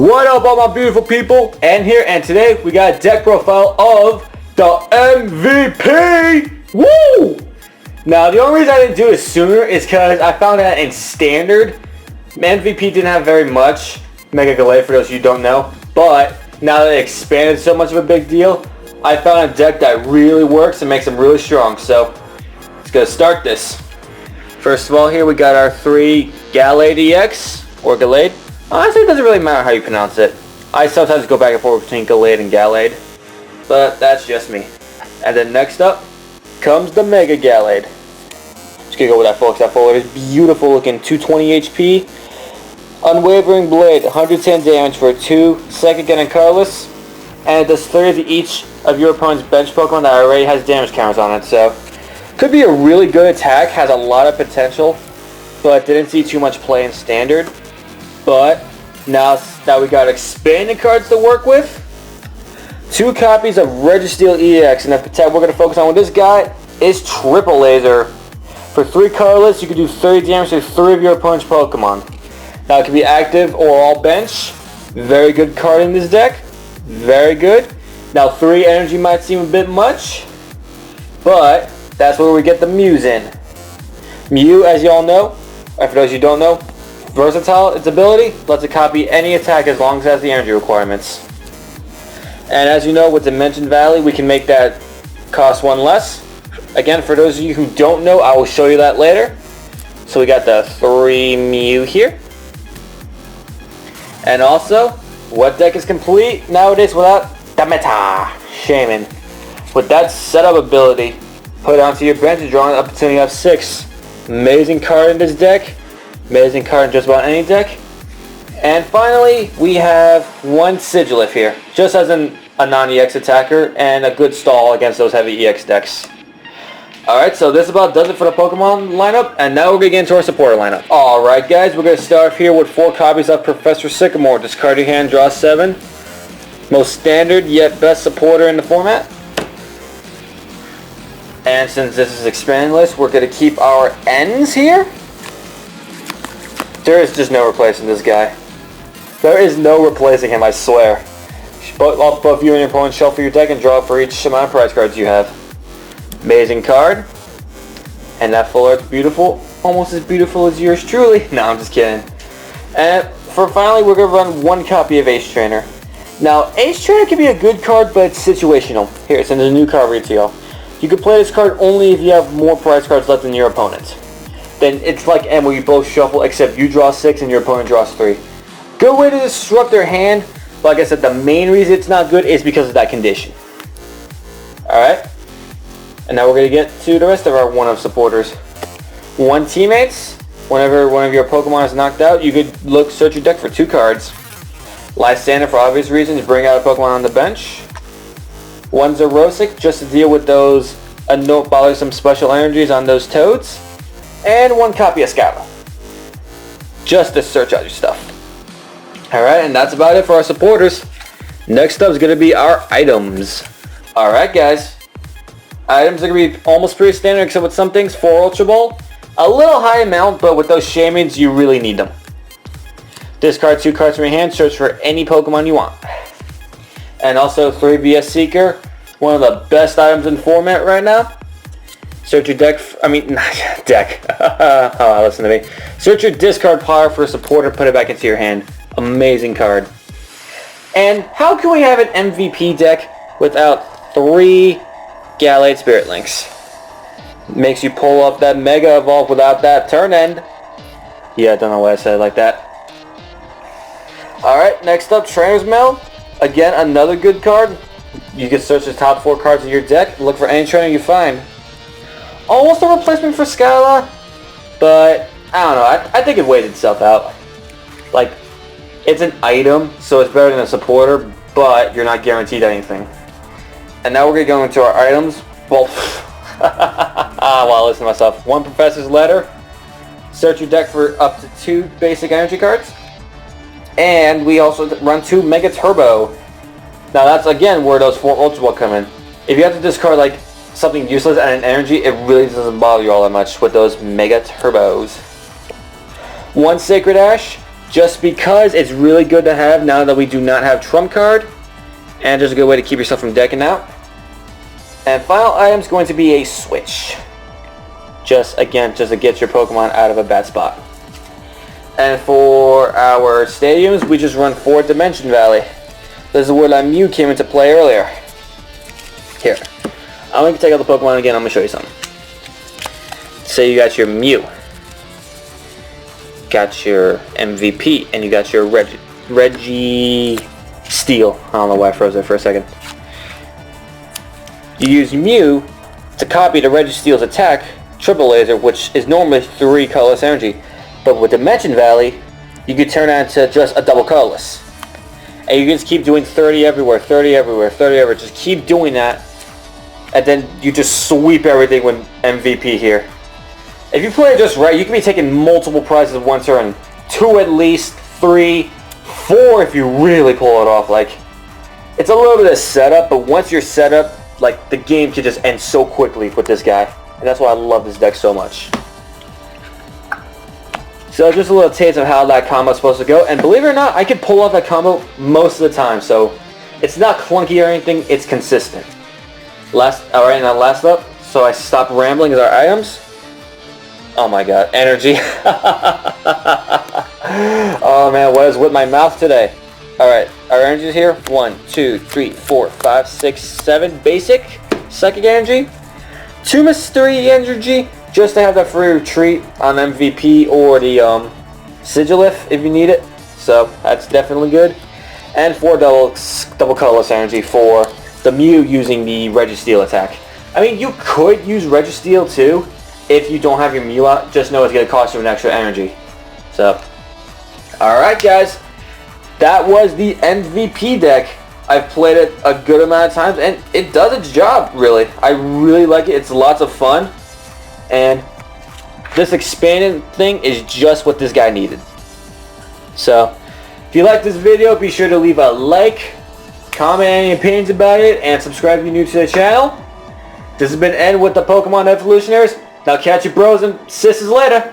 What up, all my beautiful people? And today we got a deck profile of the MVP. Woo! Now the only reason I didn't do it sooner is because I found that in standard, MVP didn't have very much. Mega Gallade, for those of you who don't know. But now that it expanded so much of a big deal, I found a deck that really works and makes them really strong. So let's go start this. First of all, here we got our 3 Gallade EX or Gallade. Honestly, it doesn't really matter how you pronounce it. I sometimes go back and forth between Gallade and Gallade, but that's just me. And then next up comes the Mega Gallade. Just gonna go with that, folks. That folder is beautiful looking. 220 HP, unwavering blade, 110 damage for 2 second gen and colorless, and it does 30 to each of your opponent's bench Pokemon that already has damage counters on it. So could be a really good attack. Has a lot of potential, but didn't see too much play in standard. But now we got expanded cards to work with. 2 copies of Registeel EX, and the attack we're going to focus on with this guy is Triple Laser. For 3 colorless, you can do 30 damage to 3 of your opponent's Pokemon. Now it can be active or all bench. Very good card in this deck. Very good. Now 3 energy might seem a bit much, but that's where we get the Mews in. Mew, as you all know, or for those you don't know, versatile, its ability lets it copy any attack as long as it has the energy requirements. And as you know, with Dimension Valley, we can make that cost 1 less. Again, for those of you who don't know, I will show you that later. So we got the 3 Mew here. And also, what deck is complete nowadays without the Meta Shaman? With that setup ability, put it onto your bench and draw it up until you have 6. Amazing card in this deck. Amazing card in just about any deck. And finally, we have 1 Sigilyph here, just as a non-EX attacker and a good stall against those heavy EX decks. Alright, so this about does it for the Pokemon lineup, and now we're going to get into our supporter lineup. Alright guys, we're going to start here with 4 copies of Professor Sycamore. Discard your hand, draw 7. Most standard, yet best supporter in the format. And since this is expanded list, we're going to keep our N's here. There is just no replacing this guy. There is no replacing him, I swear. Both you and your opponent shuffle your deck and draw for each amount of prize cards you have. Amazing card. And that full art's beautiful. Almost as beautiful as yours truly. No, I'm just kidding. And for finally, we're going to run 1 copy of Ace Trainer. Now, Ace Trainer can be a good card, but it's situational. Here, it's in the new card retail. You can play this card only if you have more prize cards left than your opponent. Then it's like M where you both shuffle, except you draw 6 and your opponent draws 3. Good way to disrupt their hand. Like I said, the main reason it's not good is because of that condition. Alright. And now we're going to get to the rest of our 1-of supporters. 1 teammates. Whenever one of your Pokemon is knocked out, you could search your deck for 2 cards. Lysander, for obvious reasons, bring out a Pokemon on the bench. 1 Zerosic, just to deal with those bothersome special energies on those Toads. And 1 copy of Scala, just to search out your stuff. Alright, and that's about it for our supporters. Next up is going to be our items. Alright guys, items are going to be almost pretty standard except with some things. 4 Ultra Ball, a little high amount, but with those Shamans you really need them. Discard 2 cards from your hand, search for any Pokemon you want. And also 3 VS Seeker, one of the best items in format right now. Search your deck, listen to me. Search your discard pile for a supporter, put it back into your hand. Amazing card. And how can we have an MVP deck without 3 Gallade Spirit Links? Makes you pull up that Mega Evolve without that turn end. Yeah, I don't know why I said it like that. Alright, next up, Trainer's Mail. Again, another good card. You can search the top 4 cards of your deck, look for any trainer you find. Almost a replacement for Scala, but I don't know. I think it weighs itself out. Like, it's an item, so it's better than a supporter, but you're not guaranteed anything. And now we're going to go into our items. Well, listen to myself. 1 Professor's Letter. Search your deck for up to 2 basic energy cards. And we also run 2 Mega Turbo. Now that's, again, where those 4 Ultra Ball come in. If you have to discard, like, something useless and an energy, it really doesn't bother you all that much with those Mega Turbos. 1 Sacred Ash, just because it's really good to have now that we do not have Trump Card, and just a good way to keep yourself from decking out. And final item is going to be a Switch. Just to get your Pokemon out of a bad spot. And for our stadiums, we just run 4 Dimension Valley. This is where that Mew came into play earlier. Here, I'm going to take out the Pokemon again. I'm going to show you something. Say you got your Mew, got your MVP, and you got your Reggie Steel. I don't know why I froze there for a second. You use Mew to copy the Reggie Steel's attack, Triple Laser, which is normally 3 colorless energy. But with Dimension Valley, you could turn that into just a double colorless. And you can just keep doing 30 everywhere, 30 everywhere, 30 everywhere. Just keep doing that. And then you just sweep everything with MVP here. If you play it just right, you can be taking multiple prizes in one turn. 2 at least, 3, 4 if you really pull it off. Like, it's a little bit of setup, but once you're set up, like, the game can just end so quickly with this guy. And that's why I love this deck so much. So just a little taste of how that combo is supposed to go. And believe it or not, I can pull off that combo most of the time. So it's not clunky or anything, it's consistent. Alright, now last up, so I stop rambling as our items. Oh my god, energy. Oh man, what is with my mouth today? Alright, our energy is here. 1, 2, 3, 4, 5, 6, 7 basic psychic energy. 2 mystery energy, just to have that free retreat on MVP or the Sigilif if you need it. So that's definitely good. And 4 double colorless energy for the Mew using the Registeel attack. I mean, you could use Registeel too if you don't have your Mew out. Just know it's going to cost you an extra energy. So, alright guys, that was the MVP deck. I've played it a good amount of times, and it does its job, really. I really like it. It's lots of fun. And this expanded thing is just what this guy needed. So, if you like this video, be sure to leave a like, comment any opinions about it, and subscribe if you're new to the channel. This has been N with the Pokemon Evolutionaries. Now catch your bros and sisters later.